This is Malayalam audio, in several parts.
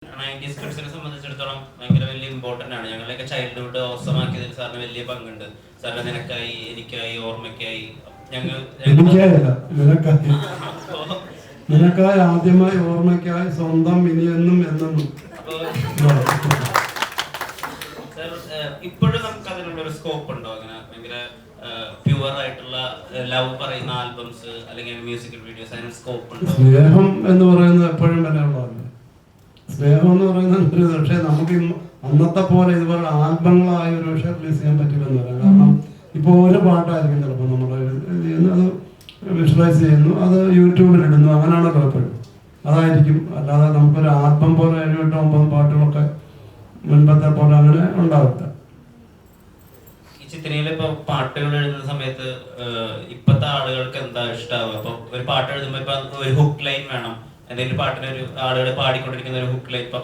90s കിഡ്സിനെ സംബന്ധിച്ചിടത്തോളം ഭയങ്കര വലിയ ഇമ്പോർട്ടൻ്റ് ആണ്. ഞങ്ങളുടെയൊക്കെ ചൈൽഡ്ഹുഡ് ഓസമാക്കിയതിൽ സാറിന് വലിയ പങ്കുണ്ട്. സാറിന് നിനക്കായി, എനിക്കായി, ഓർമ്മയ്ക്കായി നിനക്കായി, ആദ്യമായി, ഓർമ്മയ്ക്കായി, സ്വന്തം, ഇനിയെന്നും എന്നും. ഇപ്പോഴും നമുക്ക് അതിനുള്ളൊരു സ്കോപ്പ് ഉണ്ടോ? അങ്ങനെ ഭയങ്കര പ്യുവർ ആയിട്ടുള്ള ലവ് പറയുന്ന ആൽബംസ് അല്ലെങ്കിൽ മ്യൂസിക്കൽ വീഡിയോസ്, അതിന് സ്കോപ്പ് ഉണ്ടോ? സ്നേഹം എന്ന് പറയുന്നത് എപ്പോഴും വിലയുള്ളതല്ലേ. സ്നേഹം എന്ന് പറയുന്നത് ഒരു, പക്ഷേ നമുക്ക് അന്നത്തെ പോലെ ഇതുപോലെ ആൽബങ്ങളായി ഒരു പക്ഷേ റിലീസ് ചെയ്യാൻ പറ്റില്ലെന്ന് പറയാം. കാരണം ഇപ്പോൾ ഒരു പാട്ടായിരിക്കും ചിലപ്പോൾ നമ്മൾ അത് വിഷ്വലൈസ് ചെയ്യുന്നു, അത് യൂട്യൂബിൽ ഇടുന്നു, അങ്ങനെയാണല്ലോ എപ്പോഴും. അതായിരിക്കും. അല്ലാതെ നമുക്കൊരു ആൽബം പോലെ 7-8-9 പാട്ടുകളൊക്കെ മുൻപത്തെ പോലെ അങ്ങനെ ഉണ്ടാവില്ല. ഈ ചിത്രയിൽ ഇപ്പൊ പാട്ടുകൾ എഴുതുന്ന സമയത്ത് ഇപ്പത്തെ ആളുകൾക്ക് എന്താ ഇഷ്ടാവുക? അപ്പൊ ഒരു പാട്ട് എഴുതുമ്പോ ഇപ്പൊ ഒരു ഹുക്ക് ലൈൻ വേണം, എന്തെങ്കിലും പാട്ടിന് ഒരു ആളുകൾ പാടിക്കൊണ്ടിരിക്കുന്ന ഒരു ഹുക്ക് ലൈൻ, ഇപ്പൊ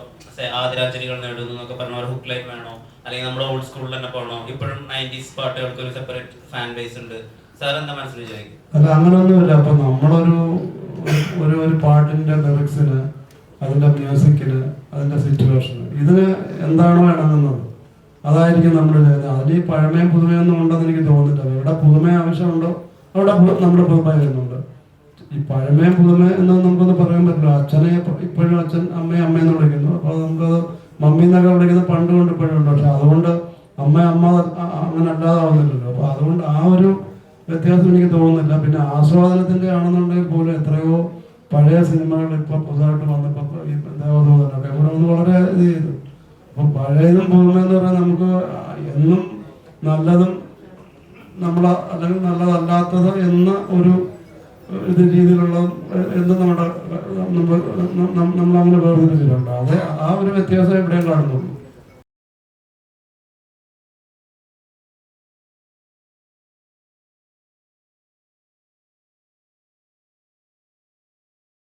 ആദരാഞ്ജലികൾ നേടുന്നു എന്നൊക്കെ പറഞ്ഞ ഒരു ഹുക്ക് ലൈൻ വേണോ? അല്ലെങ്കിൽ നമ്മുടെ ഓൾഡ് സ്കൂളിൽ തന്നെ പോകണോ? ഇപ്പോഴും 90s പാട്ടുകൾക്ക് ഒരു സെപ്പറേറ്റ് ഫാൻ ബേസ് ഉണ്ട്. സാർ എന്താ മനസ്സിൽ വിചാരിക്കും? അല്ല, അങ്ങനെയൊന്നുമില്ല. അപ്പൊ നമ്മളൊരു ഒരു പാട്ടിന്റെ ലിറിക്സിന്, അതിന്റെ മ്യൂസിക്കിന്, അതിന്റെ സിറ്റുവേഷന്, ഇതിന് എന്താണോ ഇണങ്ങുന്നത് അതായിരിക്കും നമ്മൾ ചെയ്യുന്നത്. അതിൽ ഈ പഴമയും പുതുമയൊന്നും ഉണ്ടെന്ന് എനിക്ക് തോന്നുന്നില്ല. എവിടെ പുതുമ ആവശ്യമുണ്ടോ അവിടെ നമ്മുടെ പുതുമ വരുന്നുണ്ട്. ഈ പഴമയും പുതുമ എന്ന് നമുക്കൊന്ന് പറയാൻ പറ്റില്ല. അച്ഛനെ ഇപ്പോഴും അച്ഛൻ അമ്മയെന്ന് വിളിക്കുന്നു. അപ്പോൾ നമുക്കത് മമ്മി എന്നൊക്കെ വിളിക്കുന്ന പണ്ട് കൊണ്ട് ഇപ്പോഴും ഉണ്ട്. പക്ഷെ അതുകൊണ്ട് അമ്മ അങ്ങനെ അല്ലാതാവുന്നില്ലല്ലോ. അപ്പോൾ അതുകൊണ്ട് ആ ഒരു വ്യത്യാസം എനിക്ക് തോന്നുന്നില്ല. പിന്നെ ആസ്വാദനത്തിന്റെ ആണെന്നുണ്ടെങ്കിൽ പോലും എത്രയോ പഴയ സിനിമകൾ ഇപ്പൊ പുതുതായിട്ട് വന്നപ്പോ ഈ ദേവദൂതനൊക്കെ ഇവിടെ ഒന്ന് വളരെ ഇത് ചെയ്തു. അപ്പൊ പഴയതും പുതുമയെന്ന് പറഞ്ഞാൽ നമുക്ക് എന്നും നല്ലതും അല്ലെങ്കിൽ നല്ലതല്ലാത്തത് എന്ന ഒരു ഇത് രീതിയിലുള്ള എന്നും നമ്മളങ്ങനെ വേർതിരിച്ചിട്ടുണ്ട്. അത് ആ ഒരു വ്യത്യാസം എവിടെയും കാണുന്നുള്ളൂ.